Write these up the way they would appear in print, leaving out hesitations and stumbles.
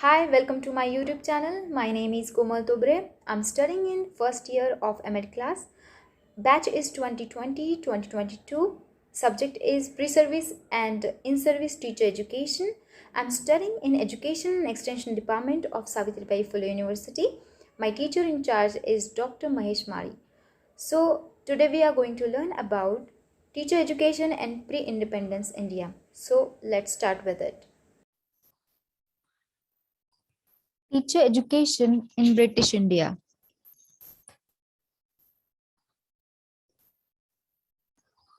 Hi, welcome to my YouTube channel. My name is Komal Tobre. I'm studying in first year of MEd class. Batch is 2020-2022. Subject is pre-service and in-service teacher education. I'm studying in Education and Extension Department of Savitribai Phule University. My teacher in charge is Dr. Mahesh Mari. So today we are going to learn about teacher education and pre-independence India. So let's start with it. Teacher education in British India.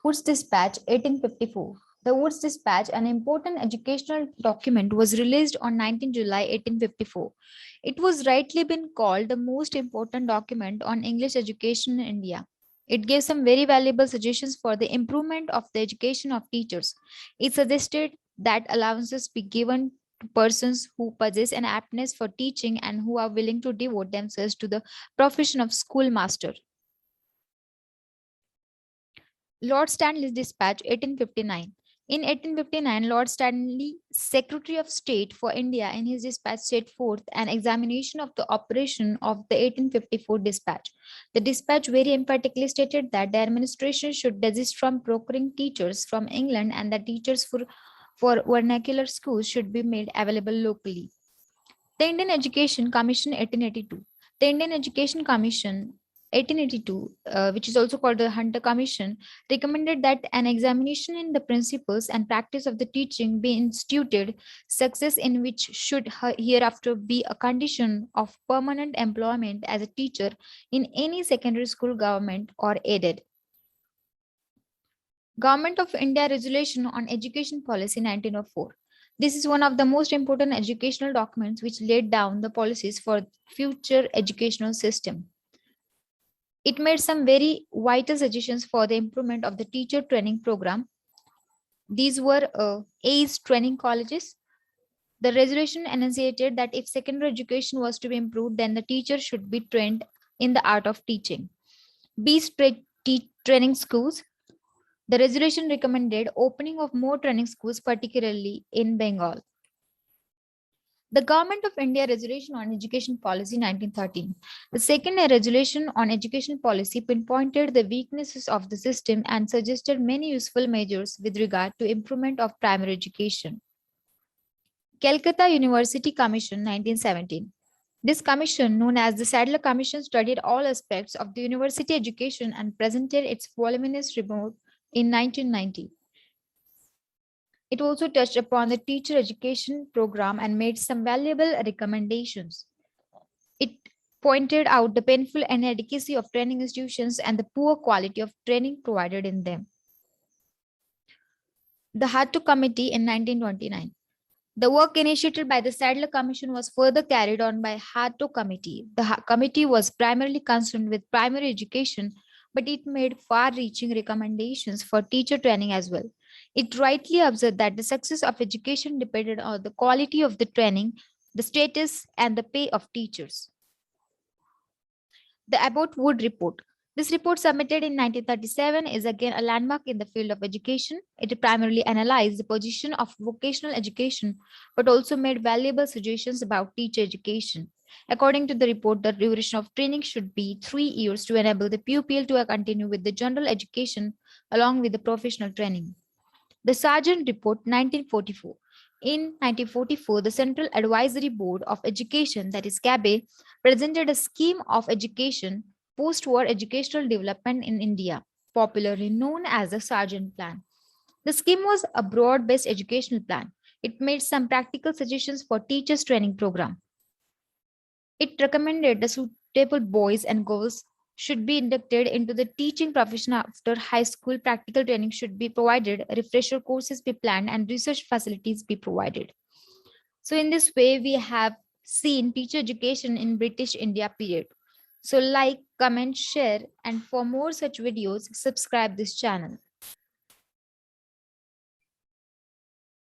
Woods Dispatch, 1854. The Woods Dispatch, an important educational document, was released on 19 July 1854. It was rightly been called the most important document on English education in India. It gave some very valuable suggestions for the improvement of the education of teachers. It suggested that allowances be given to persons who possess an aptness for teaching and who are willing to devote themselves to the profession of schoolmaster. Lord Stanley's Dispatch, 1859. In 1859, Lord Stanley, Secretary of State for India, in his dispatch set forth an examination of the operation of the 1854 dispatch. The dispatch very emphatically stated that the administration should desist from procuring teachers from England and that teachers for vernacular schools should be made available locally. The Indian Education Commission 1882. The Indian Education Commission 1882, which is also called the Hunter Commission, recommended that an examination in the principles and practice of the teaching be instituted, success in which should hereafter be a condition of permanent employment as a teacher in any secondary school government or aided. Government of India Resolution on Education Policy 1904. This is one of the most important educational documents which laid down the policies for future educational system. It made some very vital suggestions for the improvement of the teacher training program. These were A's training colleges. The resolution enunciated that if secondary education was to be improved, then the teacher should be trained in the art of teaching. B's training schools. The resolution recommended opening of more training schools, particularly in Bengal. The Government of India Resolution on Education Policy 1913. The second resolution on education policy pinpointed the weaknesses of the system and suggested many useful measures with regard to improvement of primary education. Calcutta University Commission 1917. This commission, known as the Sadler Commission, studied all aspects of the university education and presented its voluminous report in 1990. It also touched upon the teacher education program and made some valuable recommendations. It pointed out the painful inadequacy of training institutions and the poor quality of training provided in them. The Hatto Committee in 1929. The work initiated by the Sadler Commission was further carried on by Hatto Committee. The committee was primarily concerned with primary education, but it made far-reaching recommendations for teacher training as well. It rightly observed that the success of education depended on the quality of the training, the status, and the pay of teachers. The Abbott Wood Report. This report, submitted in 1937, is again a landmark in the field of education. It primarily analyzed the position of vocational education, but also made valuable suggestions about teacher education. According to the report, the duration of training should be 3 years to enable the pupil to continue with the general education along with the professional training. The Sargent Report 1944. In 1944, the Central Advisory Board of Education, that is CABE, presented a scheme of education, post-war educational development in India, popularly known as the Sargent Plan. The scheme was a broad-based educational plan. It made some practical suggestions for teachers' training program. It recommended the suitable boys and girls should be inducted into the teaching profession after high school. Practical training should be provided, refresher courses be planned, and research facilities be provided. So in this way, we have seen teacher education in British India period. So like, comment, share, and for more such videos, subscribe this channel.